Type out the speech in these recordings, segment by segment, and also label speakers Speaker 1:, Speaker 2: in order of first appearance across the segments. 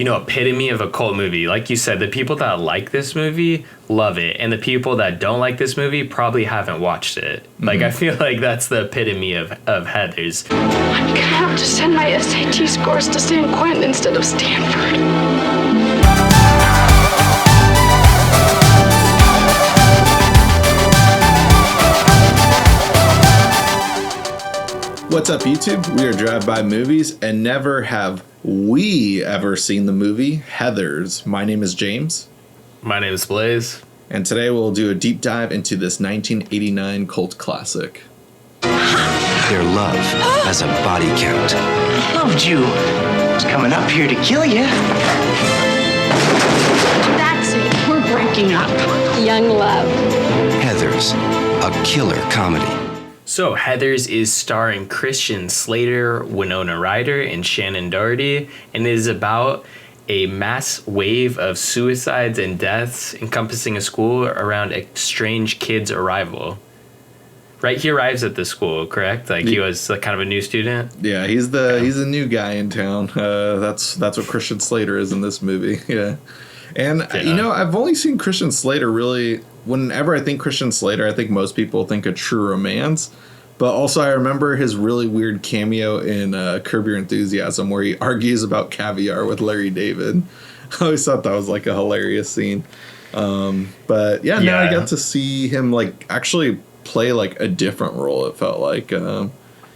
Speaker 1: epitome of a cult movie. Like you said, the people that like this movie love it, and the people that don't like this movie probably haven't watched it. Like, I feel like that's the epitome of Heathers.
Speaker 2: I'm gonna have to send my SAT scores to San Quentin instead of Stanford.
Speaker 3: What's up, YouTube? We are Drive By Movies, and never have we ever seen the movie Heathers. My name is James.
Speaker 1: My name is Blaise.
Speaker 3: And today we'll do a deep dive into this 1989 cult classic.
Speaker 4: Their love has a body count.
Speaker 5: Loved you. Was coming up here to kill you.
Speaker 2: That's it. We're breaking up. Young love.
Speaker 4: Heathers, a killer comedy.
Speaker 1: So, Heathers is starring Christian Slater, Winona Ryder, and Shannon Doherty, and it is about a mass wave of suicides and deaths encompassing a school around a strange kid's arrival. Right, he arrives at the school, correct? Like, he was kind of a new student?
Speaker 3: Yeah, he's a new guy in town. That's what Christian Slater is in this movie. Yeah. And, I've only seen Christian Slater really... Whenever I think Christian Slater, I think most people think of True Romance. But also I remember his really weird cameo in Curb Your Enthusiasm where he argues about caviar with Larry David. I always thought that was like a hilarious scene. But now I got to see him like actually play like a different role, it felt like.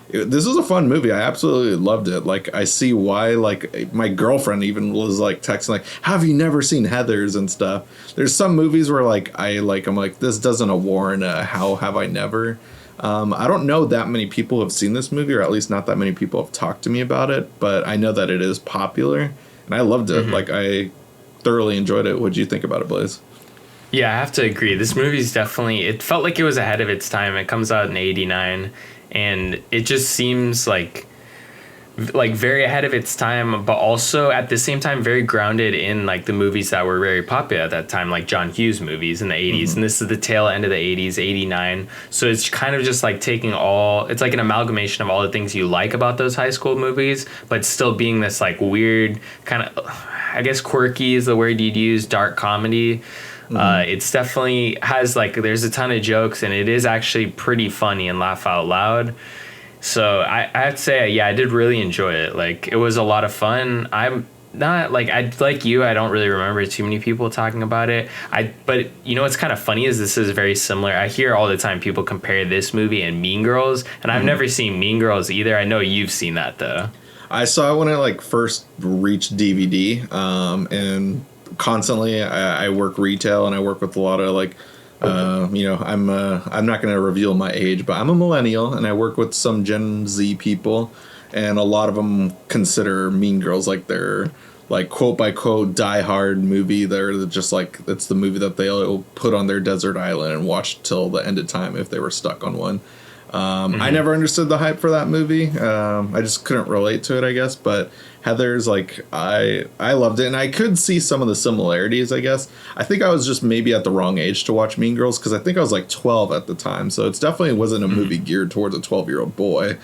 Speaker 3: This is a fun movie. I absolutely loved it. Like, I see why, like, my girlfriend even was, like, texting, like, have you never seen Heathers and stuff? There's some movies where, like, I'm like, this doesn't warrant a how have I never. I don't know that many people have seen this movie, or at least not that many people have talked to me about it, but I know that it is popular, and I loved it. Like, I thoroughly enjoyed it. What did you think about it, Blaise?
Speaker 1: Yeah, I have to agree. This movie's definitely... It felt like it was ahead of its time. It comes out in '89. And it just seems like very ahead of its time, but also at the same time very grounded in like the movies that were very popular at that time, like John Hughes movies in the 80s. And this is the tail end of the 80s, 89. So it's kind of just like it's like an amalgamation of all the things you like about those high school movies, but still being this like weird kind of, I guess quirky is the word you'd use, dark comedy. It's definitely has like there's a ton of jokes, and it is actually pretty funny and laugh out loud. So I have to say, I did really enjoy it. Like, it was a lot of fun. I'm not like you. I don't really remember too many people talking about it. But what's kind of funny is this is very similar. I hear all the time people compare this movie and Mean Girls, and I've never seen Mean Girls either. I know you've seen that though.
Speaker 3: I saw it when I like first reached DVD, and constantly I work retail, and I work with a lot of like I'm not going to reveal my age, but I'm a millennial, and I work with some Gen Z people, and a lot of them consider Mean Girls like their like quote by quote die hard movie. They're just like, it's the movie that they'll put on their desert island and watch till the end of time if they were stuck on one. I never understood the hype for that movie. I just couldn't relate to it, I guess. But Heathers, like, I loved it, and I could see some of the similarities, I guess. I think I was just maybe at the wrong age to watch Mean Girls, because I think I was like 12 at the time, so it definitely wasn't a movie geared towards a 12-year-old boy.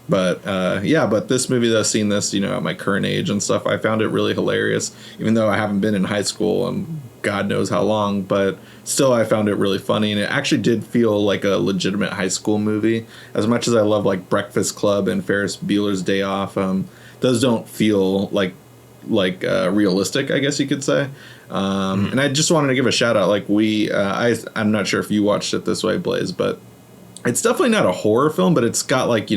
Speaker 3: But this movie, though, seeing this, at my current age and stuff, I found it really hilarious, even though I haven't been in high school and God knows how long, but still I found it really funny, and it actually did feel like a legitimate high school movie. As much as I love like Breakfast Club and Ferris Bueller's Day Off, those don't feel like realistic, I guess you could say. And I just wanted to give a shout out. Like I'm not sure if you watched it this way, Blaise, but it's definitely not a horror film, but it's got like,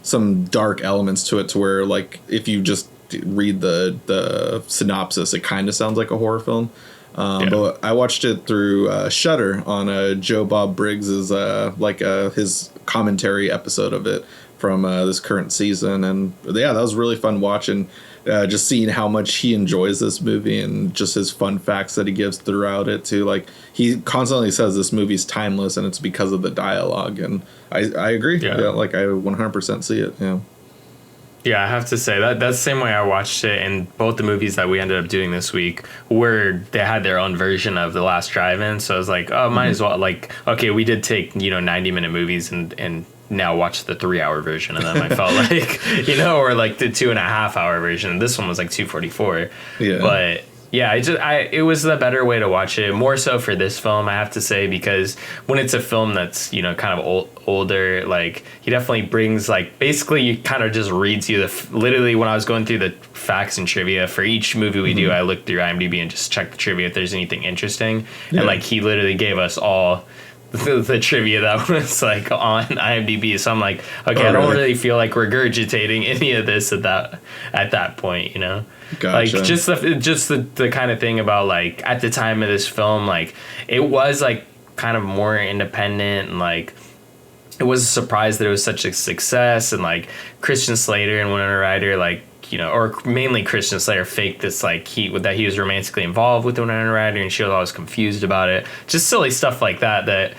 Speaker 3: some dark elements to it, to where like if you just read the synopsis, it kind of sounds like a horror film. But I watched it through Shudder on Joe Bob Briggs's his commentary episode of it from this current season, and that was really fun watching. Just seeing how much he enjoys this movie, and just his fun facts that he gives throughout it too. Like, he constantly says this movie's timeless, and it's because of the dialogue, and I agree. I 100% see it.
Speaker 1: Yeah, I have to say that's the same way I watched it in both the movies that we ended up doing this week, where they had their own version of The Last Drive-In. So I was like, oh, might as well, like, okay, we did take 90-minute movies and now watch the 3-hour version of them. I felt like, you know, or like the 2.5-hour version. This one was like 2:44. Yeah. But yeah, it was the better way to watch it, more so for this film, I have to say, because when it's a film that's, you know, kind of older, like, he definitely brings, like, basically, you kind of just reads you literally, when I was going through the facts and trivia for each movie we do, I looked through IMDb and just checked the trivia if there's anything interesting. Yeah. And, like, he literally gave us all the trivia that was like on IMDb, so I'm like, okay, I don't really feel like regurgitating any of this at that point, you know. Gotcha. Like just the kind of thing about, like, at the time of this film, like, it was like kind of more independent, and like it was a surprise that it was such a success, and like Christian Slater and Winona Ryder, like, you know, or mainly Christian Slater, faked this, like, he was romantically involved with Winona Ryder, and she was always confused about it. Just silly stuff like that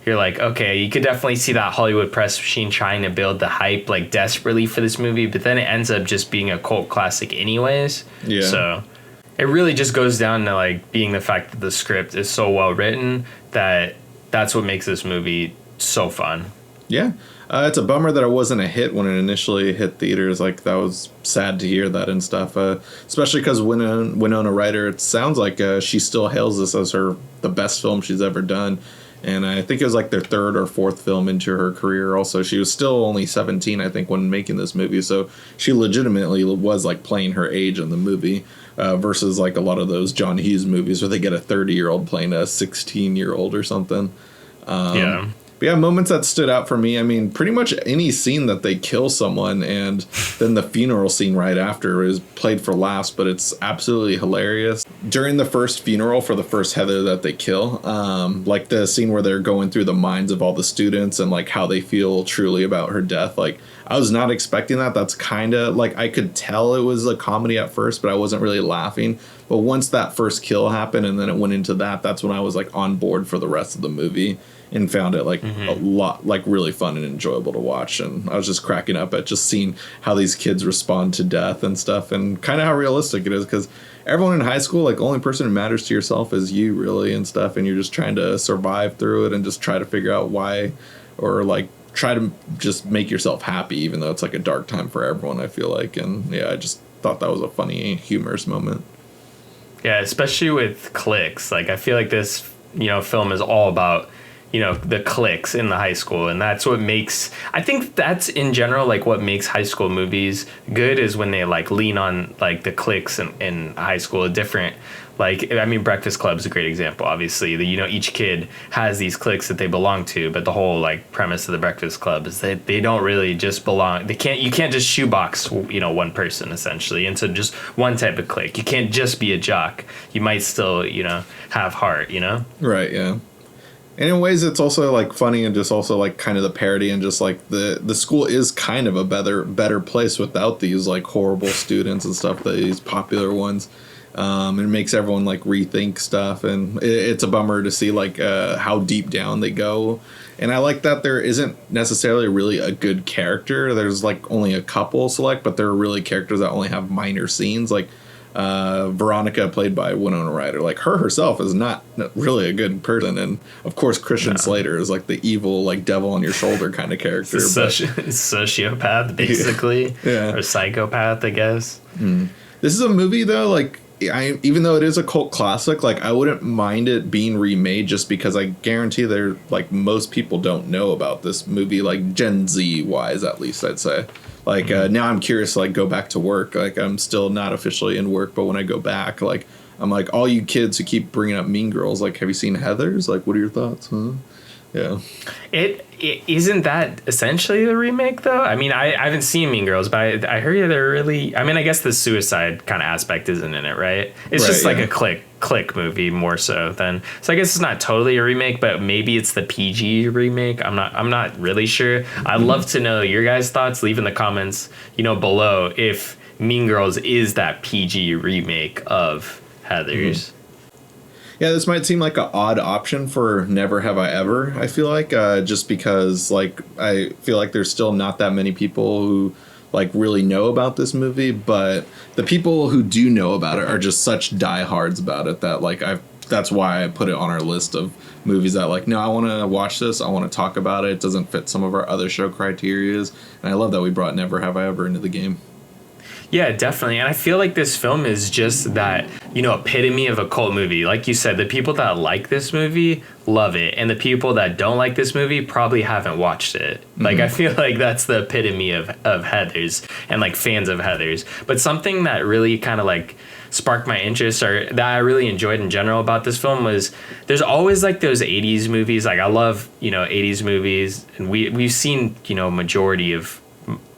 Speaker 1: you're like, okay, you could definitely see that Hollywood press machine trying to build the hype, like, desperately for this movie, but then it ends up just being a cult classic anyways. Yeah. So it really just goes down to, like, being the fact that the script is so well written that's what makes this movie so fun. Yeah.
Speaker 3: It's a bummer that it wasn't a hit when it initially hit theaters. Like, that was sad to hear that and stuff. Especially because Winona Ryder, it sounds like she still hails this as the best film she's ever done. And I think it was like their third or fourth film into her career. Also, she was still only 17, I think, when making this movie. So she legitimately was, like, playing her age in the movie versus, like, a lot of those John Hughes movies where they get a 30-year-old playing a 16-year-old or something. Yeah. But yeah, moments that stood out for me, I mean, pretty much any scene that they kill someone and then the funeral scene right after is played for laughs, but it's absolutely hilarious. During the first funeral for the first Heather that they kill, like the scene where they're going through the minds of all the students and, like, how they feel truly about her death, like, I was not expecting that. That's kind of, like, I could tell it was a comedy at first, but I wasn't really laughing. But once that first kill happened and then it went into that's when I was, like, on board for the rest of the movie. And found it, like, a lot, like, really fun and enjoyable to watch. And I was just cracking up at just seeing how these kids respond to death and stuff, and kind of how realistic it is, because everyone in high school, like, the only person who matters to yourself is you, really, and stuff, and you're just trying to survive through it and just try to figure out why, or, like, try to just make yourself happy, even though it's, like, a dark time for everyone, I feel like. And yeah, I just thought that was a funny, humorous moment.
Speaker 1: Yeah, especially with cliques. Like, I feel like this, you know, film is all about, you know, the cliques in the high school, and that's what makes, I think that's in general, like, what makes high school movies good is when they, like, lean on, like, the cliques in high school, different, like, I mean, Breakfast Club's a great example, obviously. You know, each kid has these cliques that they belong to, but the whole, like, premise of the Breakfast Club is that they don't really just belong. You can't just shoebox, you know, one person, essentially, into just one type of clique. You can't just be a jock. You might still, you know, have heart, you know?
Speaker 3: Right, yeah. And in ways, it's also, like, funny and just also, like, kind of the parody, and just, like, the school is kind of a better place without these, like, horrible students and stuff, these popular ones. And it makes everyone, like, rethink stuff, and it's a bummer to see, like, how deep down they go. And I like that there isn't necessarily really a good character. There's, like, only a couple select, but there are really characters that only have minor scenes, like Veronica, played by Winona Ryder, like, her herself is not really a good person, and of course Christian Slater is, like, the evil, like, devil on your shoulder kind of character.
Speaker 1: Sociopath, basically. Yeah. Or psychopath, I guess.
Speaker 3: This is a movie, though, like, even though it is a cult classic, like, I wouldn't mind it being remade, just because I guarantee like, most people don't know about this movie, like, Gen Z wise, at least, I'd say. Like, now I'm curious to, like, go back to work. Like, I'm still not officially in work, but when I go back, like, I'm like, all you kids who keep bringing up Mean Girls, like, have you seen Heathers? Like, what are your thoughts? Huh? Yeah.
Speaker 1: It isn't that essentially the remake, though? I mean, I haven't seen Mean Girls, but I heard they're really, I mean, I guess the suicide kind of aspect isn't in it, right? It's just like a click movie more so than, so I guess it's not totally a remake, but maybe it's the PG remake. I'm not really sure. I'd love to know your guys' thoughts. Leave in the comments, you know, below if Mean Girls is that PG remake of Heathers.
Speaker 3: Yeah, this might seem like an odd option for Never Have I Ever, I feel like, just because, like, I feel like there's still not that many people who, like, really know about this movie, but the people who do know about it are just such diehards about it that, like, I've that's why I put it on our list of movies that like, no, I want to watch this. I want to talk about it. It doesn't fit some of our other show criterias. And I love that we brought Never Have I Ever into the game.
Speaker 1: Yeah, definitely. And I feel like this film is just that, epitome of a cult movie. Like you said, the people that like this movie love it. And the people that don't like this movie probably haven't watched it. Like, I feel like that's the epitome of Heathers and like fans of Heathers. But something that really kind of like sparked my interest, or that I really enjoyed in general about this film, was there's always like those 80s movies. Like I love, 80s movies, and we've seen, majority of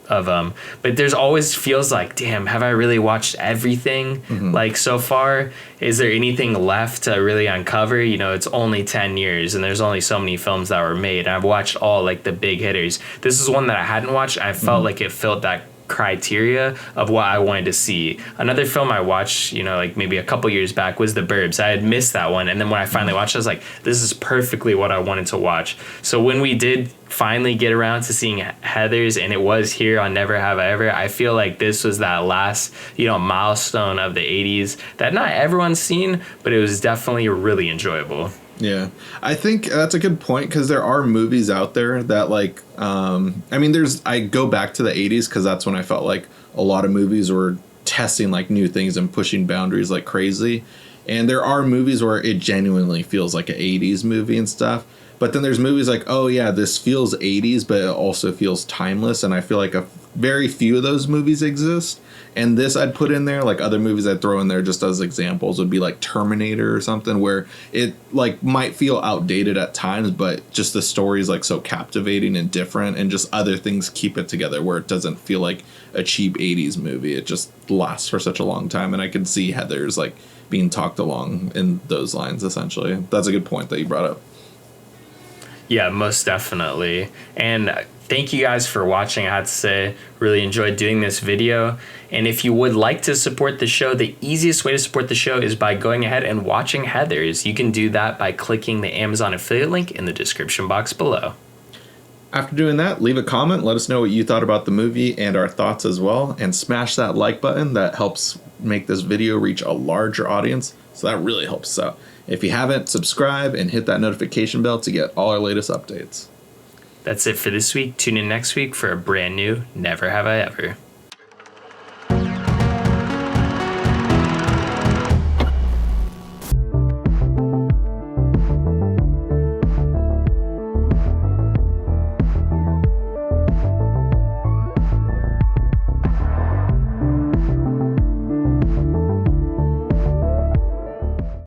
Speaker 1: them, but there's always feels like, damn, have I really watched everything like so far? Is there anything left to really uncover? It's only 10 years and there's only so many films that were made. I've watched all like the big hitters. This is one that I hadn't watched. I felt like it filled that criteria of what I wanted to see. Another film I watched, like maybe a couple years back, was The Burbs. I had missed that one, and then when I finally watched it, I was like, this is perfectly what I wanted to watch. So when we did finally get around to seeing Heathers, and it was here on Never Have I Ever, I feel like this was that last, milestone of the 80s that not everyone's seen, but it was definitely really enjoyable.
Speaker 3: Yeah, I think that's a good point, because there are movies out there that like, I go back to the 80s because that's when I felt like a lot of movies were testing like new things and pushing boundaries like crazy. And there are movies where it genuinely feels like an 80s movie and stuff. But then there's movies like, oh yeah, this feels 80s, but it also feels timeless. And I feel like very few of those movies exist. And this I'd put in there. Like other movies I'd throw in there just as examples would be like Terminator or something, where it like might feel outdated at times, but just the story is like so captivating and different, and just other things keep it together where it doesn't feel like a cheap 80s movie. It just lasts for such a long time. And I could see Heathers like being talked along in those lines, essentially. That's a good point that you brought up.
Speaker 1: Yeah, most definitely. And thank you guys for watching. I had to say, really enjoyed doing this video. And if you would like to support the show, the easiest way to support the show is by going ahead and watching Heathers. You can do that by clicking the Amazon affiliate link in the description box below.
Speaker 3: After doing that, leave a comment. Let us know what you thought about the movie and our thoughts as well. And smash that like button. That helps make this video reach a larger audience. So that really helps us out. If you haven't, subscribe and hit that notification bell to get all our latest updates.
Speaker 1: That's it for this week. Tune in next week for a brand new Never Have I Ever.